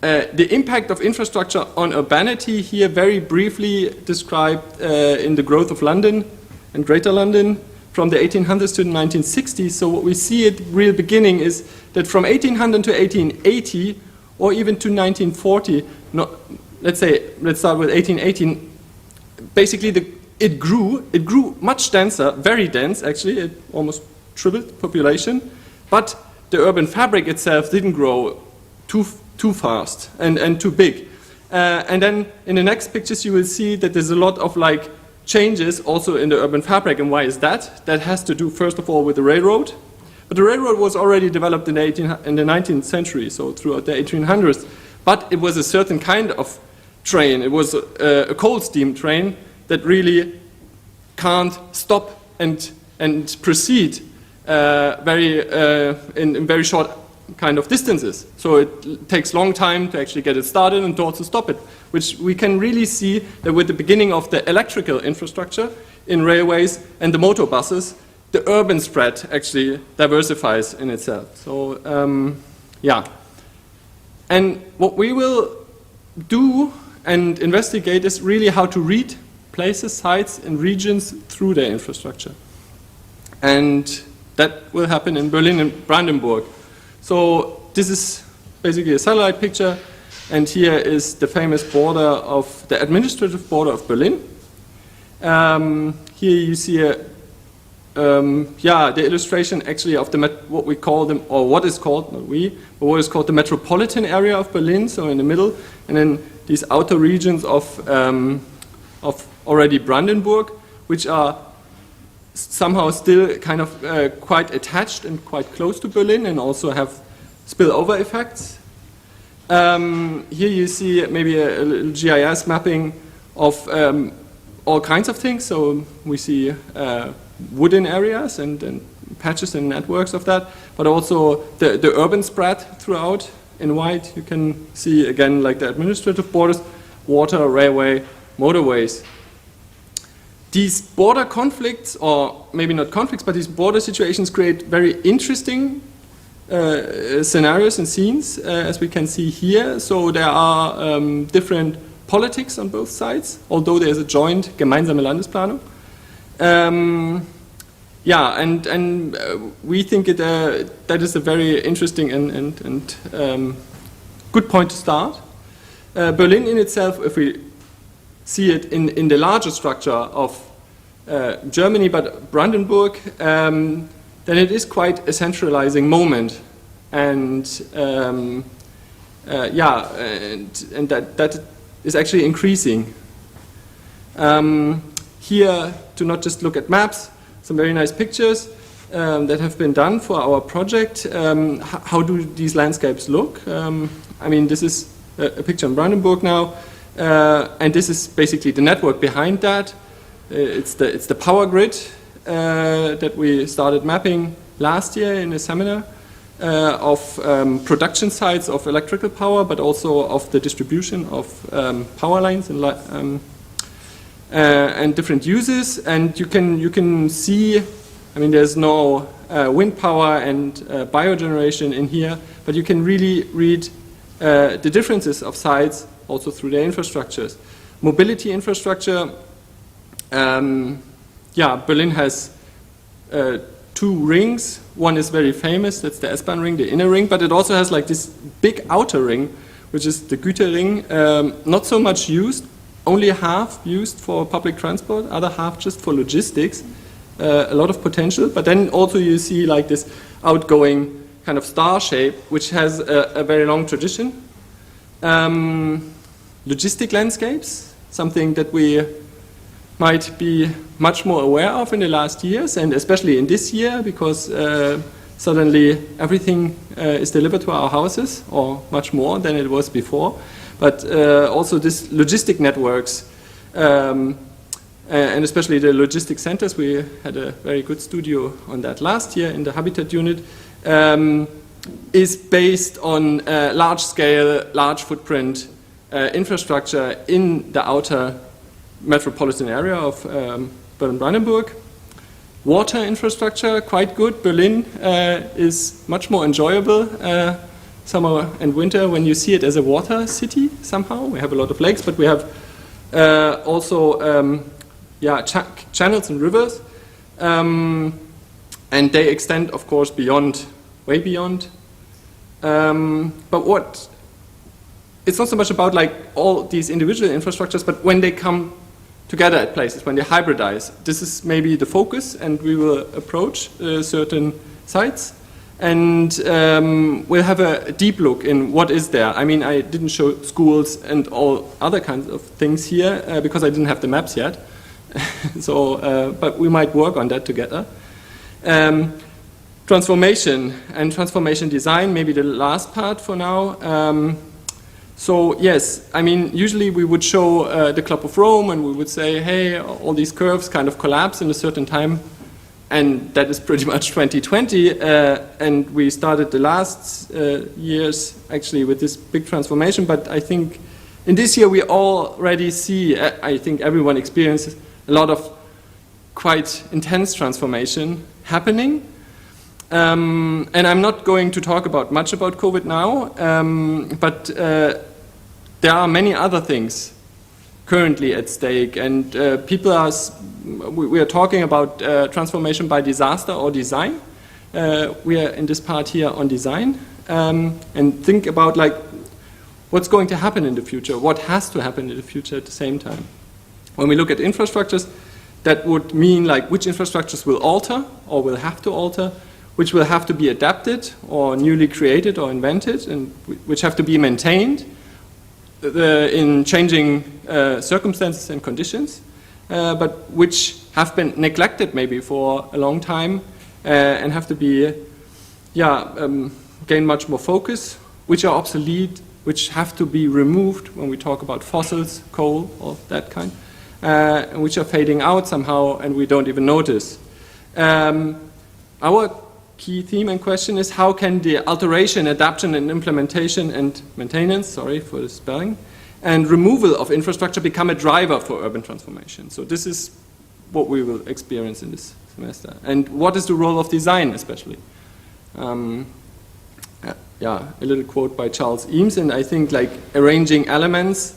The impact of infrastructure on urbanity here very briefly described in the growth of London and Greater London from the 1800s to the 1960s. So what we see at the real beginning is that from 1800 to 1880 or even to 1940, let's start with 1818, basically it grew much denser, very dense actually, it almost tripled population, but the urban fabric itself didn't grow too fast and too big. And then in the next pictures you will see that there's a lot of like changes also in the urban fabric. And why is that? That has to do first of all with the railroad. But the railroad was already developed in the 19th century, so throughout the 1800s. But it was a certain kind of train. It was a coal steam train that really can't stop and proceed in very short kind of distances. So it takes long time to actually get it started and to also stop it, which we can really see that with the beginning of the electrical infrastructure in railways and the motor buses, the urban spread actually diversifies in itself. So and what we will do and investigate is really how to read places, sites, and regions through their infrastructure. And that will happen in Berlin and Brandenburg. So this is basically a satellite picture, and here is the famous border of the administrative border of Berlin. Here you see the illustration actually of what we call them, or what is called, not we, but what is called the metropolitan area of Berlin, so in the middle, and then these outer regions of already Brandenburg, which are somehow still kind of quite attached and quite close to Berlin and also have spillover effects. Here you see maybe a little GIS mapping of all kinds of things. So we see wooden areas and patches and networks of that, but also the urban spread throughout. In white you can see again like the administrative borders, water, railway, motorways. These border conflicts, or maybe not conflicts, but these border situations create very interesting scenarios and scenes, as we can see here. So there are different politics on both sides, although there is a joint gemeinsame Landesplanung. We think that is a very interesting and good point to start. Berlin in itself, if we see it in the larger structure of Germany, but Brandenburg, then it is quite a centralizing moment, and that is actually increasing. Here, to not just look at maps, some very nice pictures that have been done for our project. How do these landscapes look? I mean, this is a picture in Brandenburg now. And this is basically the network behind that. It's the power grid that we started mapping last year in a seminar of production sites of electrical power, but also of the distribution of power lines and different uses. And you can see I mean, there's no wind power and biogeneration in here, but you can really read the differences of sites also through their infrastructures. Mobility infrastructure, Berlin has 2 rings. One is very famous, that's the S-Bahn ring, the inner ring, but it also has like this big outer ring, which is the Güterring, not so much used, only half used for public transport, other half just for logistics. A lot of potential, but then also you see like this outgoing kind of star shape, which has a very long tradition. Logistic landscapes, something that we might be much more aware of in the last years, and especially in this year, because suddenly everything is delivered to our houses, or much more than it was before. But also this logistic networks, and especially the logistic centers, we had a very good studio on that last year in the Habitat unit, is based on large-scale, large footprint infrastructure in the outer metropolitan area of Berlin-Brandenburg. Water infrastructure, quite good. Berlin is much more enjoyable summer and winter when you see it as a water city somehow. We have a lot of lakes, but we have also channels and rivers, and they extend, of course, beyond, way beyond. But it's not so much about like all these individual infrastructures, but when they come together at places, when they hybridize, this is maybe the focus, and we will approach certain sites, and we'll have a deep look in what is there. I mean, I didn't show schools and all other kinds of things here because I didn't have the maps yet. So, but we might work on that together. Transformation and transformation design, maybe the last part for now. So yes, I mean, usually we would show the Club of Rome, and we would say, hey, all these curves kind of collapse in a certain time, and that is pretty much 2020. And we started the last years actually with this big transformation, but I think in this year we already see, I think everyone experiences a lot of quite intense transformation happening. And I'm not going to talk much about COVID now, but there are many other things currently at stake, and we are talking about transformation by disaster or design. We are in this part here on design, and think about like what's going to happen in the future, what has to happen in the future at the same time. When we look at infrastructures, that would mean like which infrastructures will alter or will have to alter, which will have to be adapted or newly created or invented, and which have to be maintained in changing circumstances and conditions, but which have been neglected maybe for a long time and have to be, gain much more focus, which are obsolete, which have to be removed when we talk about fossils, coal, or that kind, and which are fading out somehow and we don't even notice. Our key theme and question is how can the alteration, adaptation and implementation and maintenance, sorry for the spelling, and removal of infrastructure become a driver for urban transformation. So this is what we will experience in this semester. And what is the role of design especially? A little quote by Charles Eames, and I think like arranging elements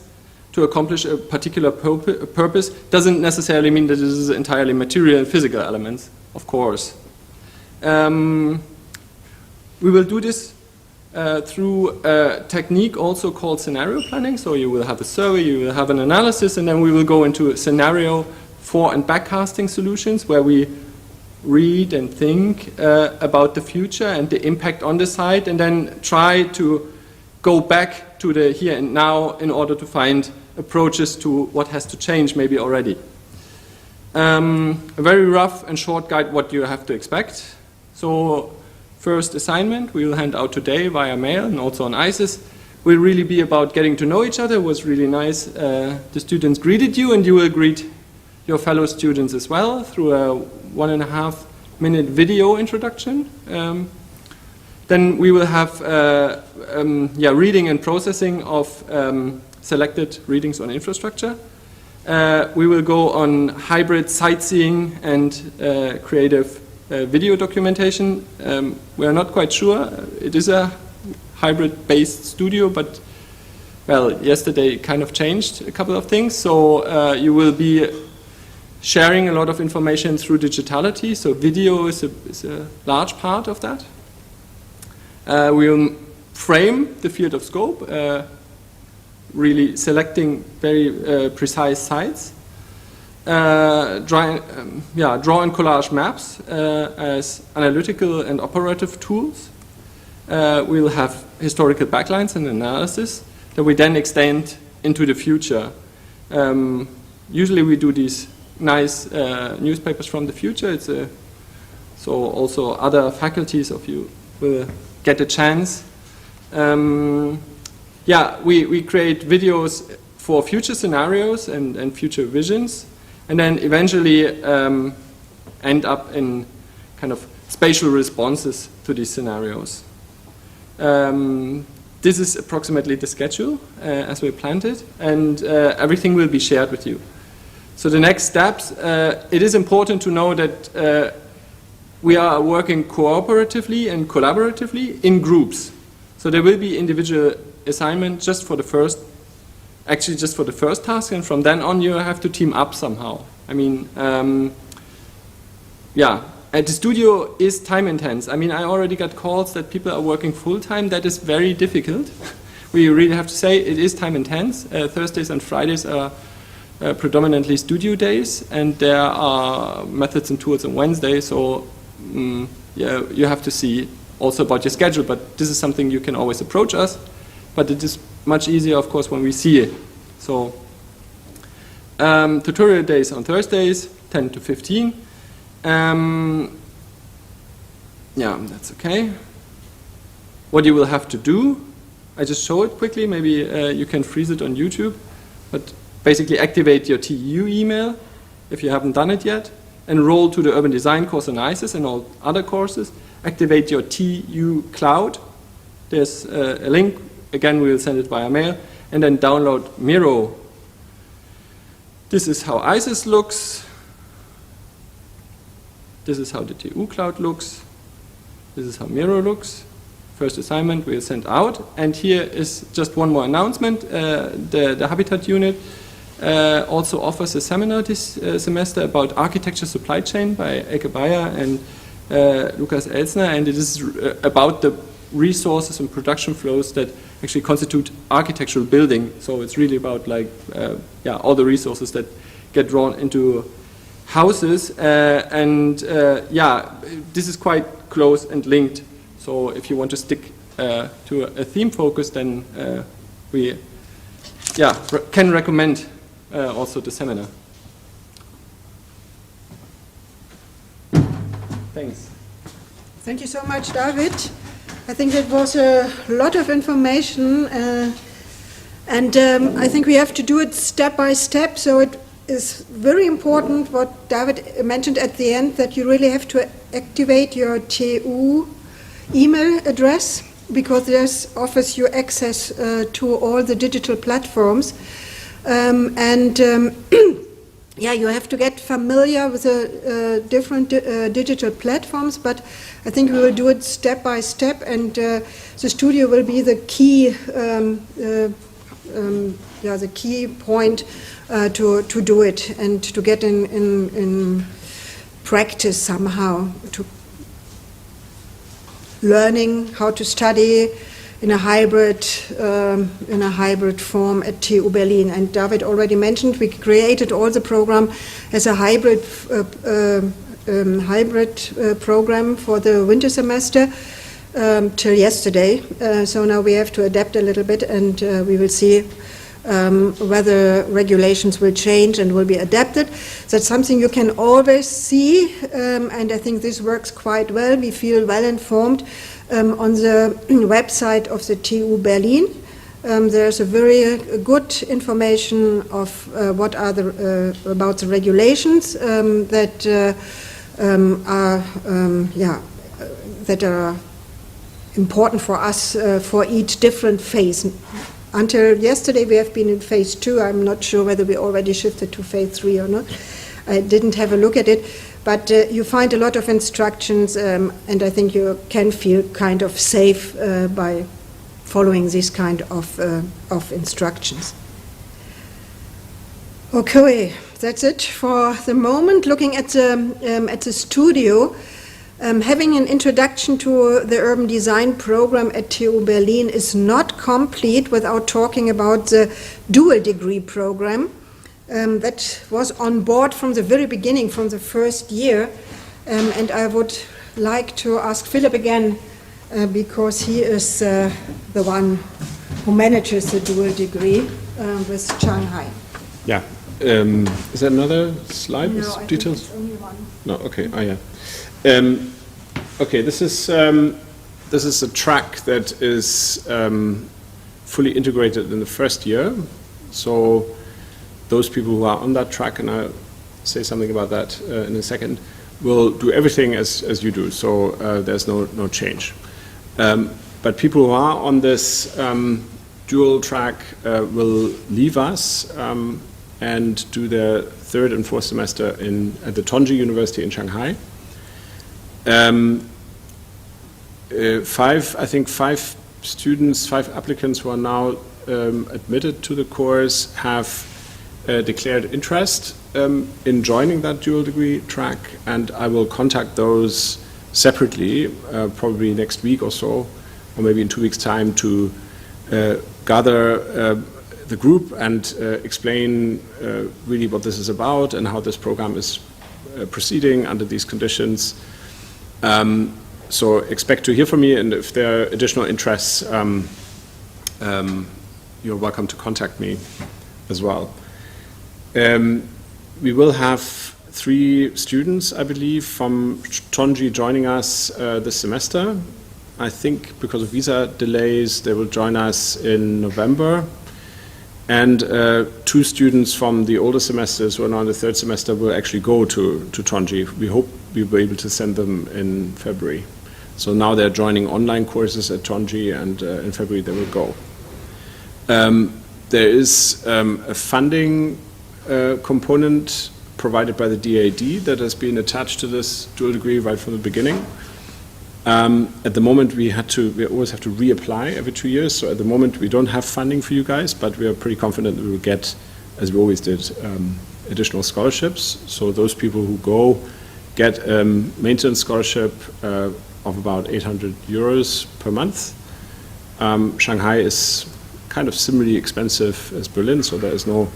to accomplish a particular purpose doesn't necessarily mean that this is entirely material and physical elements, of course. We will do this through a technique also called scenario planning. So you will have a survey, you will have an analysis, and then we will go into a scenario fore- and backcasting solutions where we read and think about the future and the impact on the site, and then try to go back to the here and now in order to find approaches to what has to change maybe already. A very rough and short guide what you have to expect. So first assignment we will hand out today via mail and also on ISIS will really be about getting to know each other. It was really nice. The students greeted you, and you will greet your fellow students as well through a 1.5 minute video introduction. Then we will have reading and processing of selected readings on infrastructure. We will go on hybrid sightseeing and creative video documentation. We are not quite sure. It is a hybrid-based studio, but well, yesterday it kind of changed a couple of things. So you will be sharing a lot of information through digitality. So video is a large part of that. We'll frame the field of scope, really selecting very precise sites. Draw and collage maps as analytical and operative tools. We'll have historical backlines and analysis that we then extend into the future. Usually we do these nice newspapers from the future. So also other faculties of you will get a chance. We create videos for future scenarios and future visions, and then eventually end up in kind of spatial responses to these scenarios. This is approximately the schedule as we planned it, and everything will be shared with you. So the next steps, it is important to know that we are working cooperatively and collaboratively in groups. So there will be individual assignment just for the first task, and from then on you have to team up somehow. I mean, the studio is time intense. I mean, I already got calls that people are working full time. That is very difficult. We really have to say it is time intense. Thursdays and Fridays are predominantly studio days, and there are methods and tools on Wednesday. So you have to see also about your schedule. But this is something you can always approach us. But it is much easier, of course, when we see it. So tutorial days on Thursdays, 10 to 15. That's okay. What you will have to do, I just show it quickly. Maybe you can freeze it on YouTube. But basically activate your TU email if you haven't done it yet. Enroll to the Urban Design course on ISIS and all other courses. Activate your TU Cloud. There's a link. Again, we will send it via mail. And then download Miro. This is how ISIS looks. This is how the TU Cloud looks. This is how Miro looks. First assignment we'll send out. And here is just one more announcement. The Habitat unit also offers a seminar this semester about architecture supply chain by Elke Bayer and Lukas Elsner. And it is about the resources and production flows that actually constitute architectural building. So it's really about all the resources that get drawn into houses. This is quite close and linked. So if you want to stick to a theme focus, then we can recommend also the seminar. Thanks. Thank you so much, David. I think that was a lot of information, and I think we have to do it step by step. So it is very important what David mentioned at the end, that you really have to activate your TU email address, because this offers you access to all the digital platforms. You have to get familiar with the different digital platforms, but I think we will do it step by step, and the studio will be the key, the key point to do it and to get in practice somehow, to learning how to study in a hybrid form at TU Berlin. And David already mentioned we created all the program as a hybrid program for the winter semester till yesterday. So now we have to adapt a little bit, and we will see whether regulations will change and will be adapted. That's something you can always see, and I think this works quite well. We feel well informed on the website of the TU Berlin. There's a very good information of what are about the regulations that are important for us for each different phase. Until yesterday we have been in phase 2. I'm not sure whether we already shifted to phase 3 or not. I didn't have a look at it, but you find a lot of instructions, and I think you can feel kind of safe by following this kind of instructions. Okay, that's it for the moment. Looking at the studio, having an introduction to the urban design program at TU Berlin is not complete without talking about the dual degree program that was on board from the very beginning, from the first year. And I would like to ask Philip again, because he is the one who manages the dual degree with Shanghai. Yeah. Is there another slide No, with I think details? it's only one. No, okay. Oh, yeah. Okay, this is a track that is fully integrated in the first year. So those people who are on that track, and I'll say something about that in a second, will do everything as you do. So there's no change. But people who are on this dual track will leave us and do their third and fourth semester at the Tongji University in Shanghai. Five applicants who are now admitted to the course have declared interest in joining that dual degree track, and I will contact those separately, probably next week or so, or maybe in 2 weeks' time, to gather the group and explain really what this is about and how this program is proceeding under these conditions. So expect to hear from me, and if there are additional interests, you're welcome to contact me as well. We will have 3 students, I believe, from Tongji joining us this semester. I think because of visa delays, they will join us in November. And 2 students from the older semesters who are now in the third semester will actually go to Tongji. We hope we'll be able to send them in February. So now they're joining online courses at Tongji, and in February they will go. There is a funding component provided by the DAD that has been attached to this dual degree right from the beginning. At the moment, we always have to reapply every 2 years. So at the moment, we don't have funding for you guys, but we are pretty confident that we will get, as we always did, additional scholarships. So those people who go get a maintenance scholarship of about 800 euros per month. Shanghai is kind of similarly expensive as Berlin, so there is no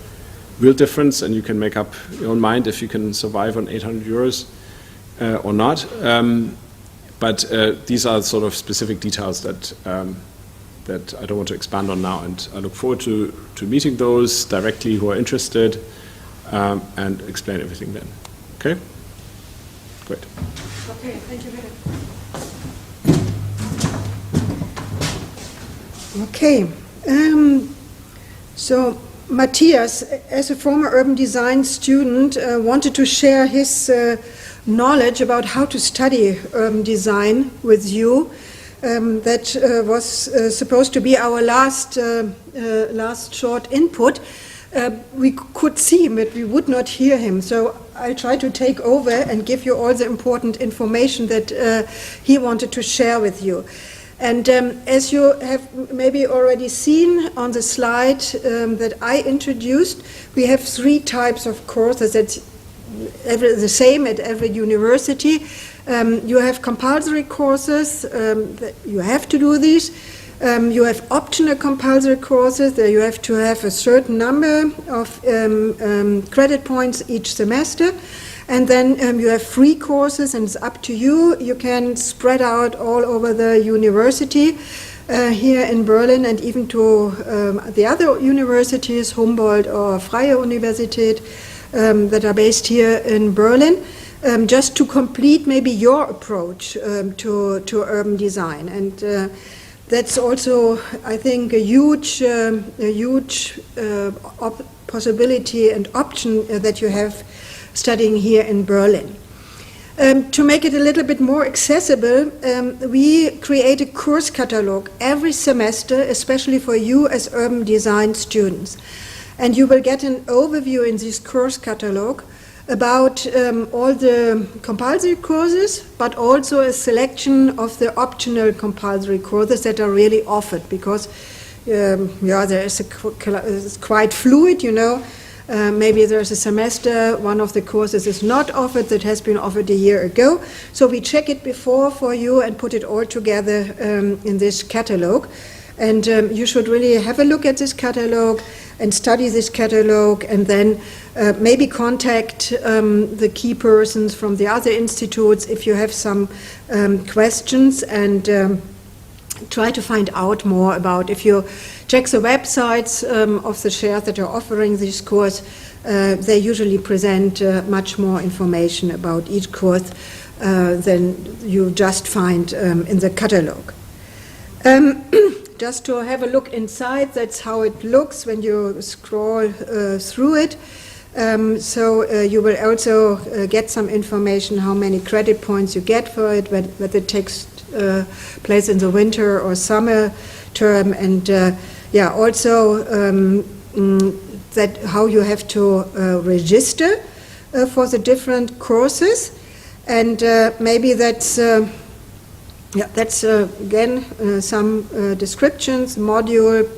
real difference, and you can make up your own mind if you can survive on 800 euros or not. But these are sort of specific details that I don't want to expand on now, and I look forward to meeting those directly who are interested and explain everything then. Okay? Great. Okay, thank you very much. Okay, so Matthias, as a former urban design student, wanted to share his knowledge about how to study urban design with you. That was supposed to be our last short input. We could see him, but we would not hear him. So I try to take over and give you all the important information that he wanted to share with you. And as you have maybe already seen on the slide that I introduced, we have 3 types of courses that's the same at every university. You have compulsory courses, that you have to do these. You have optional compulsory courses, that you have to have a certain number of credit points each semester. And then you have free courses, and it's up to you. You can spread out all over the university here in Berlin, and even to the other universities, Humboldt or Freie Universität, that are based here in Berlin, just to complete maybe your approach to urban design. And that's also, I think, a huge possibility and option that you have studying here in Berlin. To make it a little bit more accessible, we create a course catalog every semester, especially for you as urban design students. And you will get an overview in this course catalog about all the compulsory courses, but also a selection of the optional compulsory courses that are really offered, because there is it's quite fluid, you know. Maybe there's a semester, one of the courses is not offered that has been offered a year ago. So we check it before for you and put it all together in this catalog. And you should really have a look at this catalog and study this catalog, and then maybe contact the key persons from the other institutes if you have some questions, and try to find out more about. If you check the websites of the chairs that are offering this course, they usually present much more information about each course than you just find in the catalog. Just to have a look inside, that's how it looks when you scroll through it. So you will also get some information how many credit points you get for it, whether it takes place in the winter or summer term, and also that how you have to register for the different courses, and maybe that's again some descriptions. Module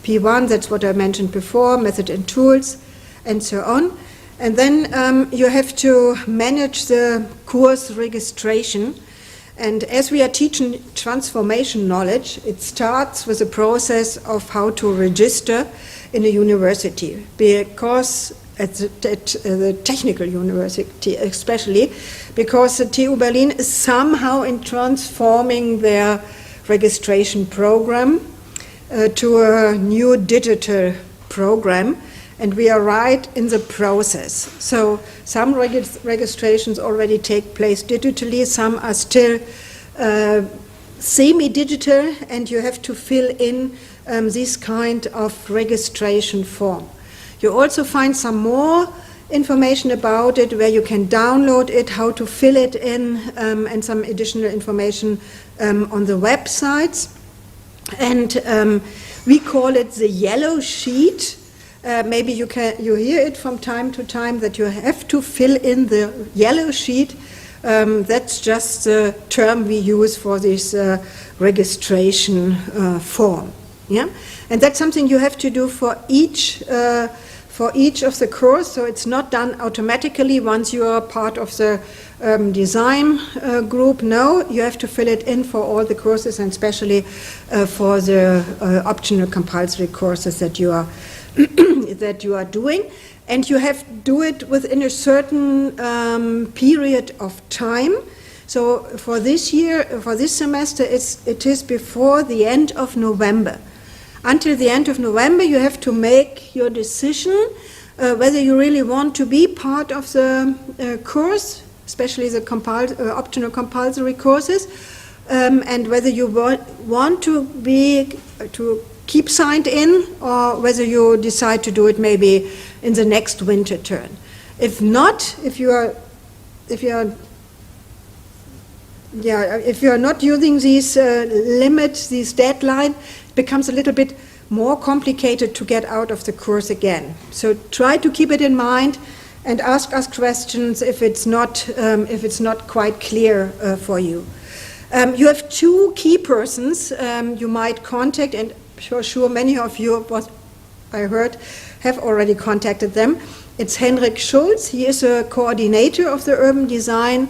P1, that's what I mentioned before, method and tools, and so on. And then you have to manage the course registration. And as we are teaching transformation knowledge, it starts with a process of how to register in a university, because at the technical university especially, because the TU Berlin is somehow in transforming their registration program to a new digital program, and we are right in the process. So some registrations already take place digitally, some are still semi-digital, and you have to fill in this kind of registration form. You also find some more information about it, where you can download it, how to fill it in, and some additional information on the websites. And we call it the yellow sheet. Maybe you hear it from time to time that you have to fill in the yellow sheet. That's just the term we use for this registration form. Yeah, and that's something you have to do for each of the course. So it's not done automatically once you are part of the design group. No, you have to fill it in for all the courses, and especially for the optional compulsory courses that you are that you are doing, and you have to do it within a certain period of time. So for this year, for this semester, it is before the end of November. Until the end of November, you have to make your decision whether you really want to be part of the course, especially the optional compulsory courses, and whether you want to keep signed in, or whether you decide to do it maybe in the next winter term. If not, if you are not using these limits, these deadline, it becomes a little bit more complicated to get out of the course again. So try to keep it in mind and ask us questions if it's not quite clear for you. You have two key persons you might contact, and for sure many of you, what I heard, have already contacted them. It's Henrik Schulz. He is a coordinator of the Urban Design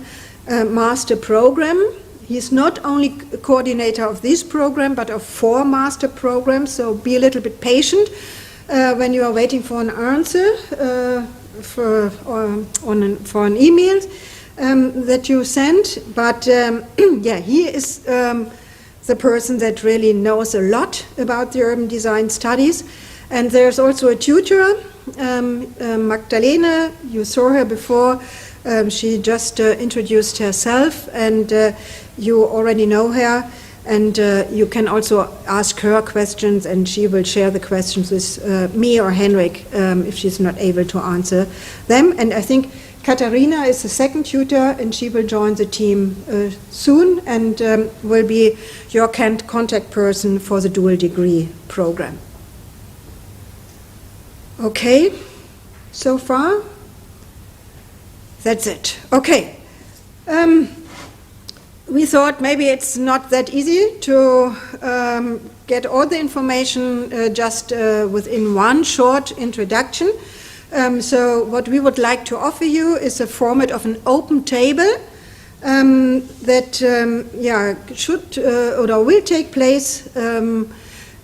Master Program. He's not only a coordinator of this program, but of 4 master programs, so be a little bit patient when you are waiting for an answer for an email that you send. But he is the person that really knows a lot about the urban design studies. And there's also a tutor, Magdalena. You saw her before. She just introduced herself, and you already know her. And you can also ask her questions, and she will share the questions with me or Henrik if she's not able to answer them. And I think Katharina is the second tutor, and she will join the team soon, and will be your contact person for the dual degree program. Okay, so far? That's it. Okay. We thought maybe it's not that easy to get all the information just within one short introduction. So what we would like to offer you is a format of an open table that should or will take place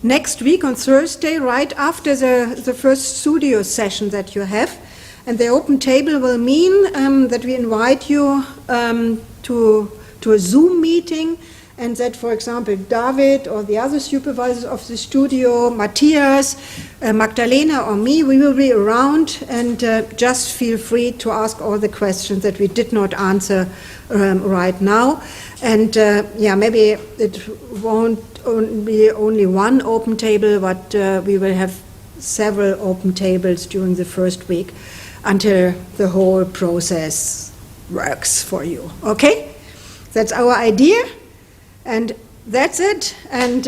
next week on Thursday, right after the first studio session that you have. And the open table will mean that we invite you to a Zoom meeting, and that, for example, David or the other supervisors of the studio, Matthias, Magdalena or me, we will be around, and just feel free to ask all the questions that we did not answer right now. And maybe it won't be only one open table, but we will have several open tables during the first week until the whole process works for you. Okay? That's our idea, and that's it. And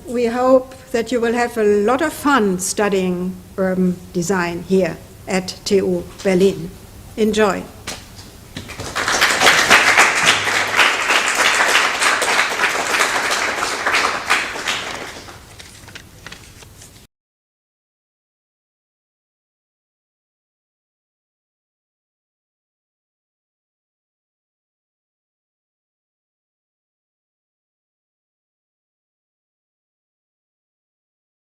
we hope that you will have a lot of fun studying urban design here at TU Berlin. Enjoy.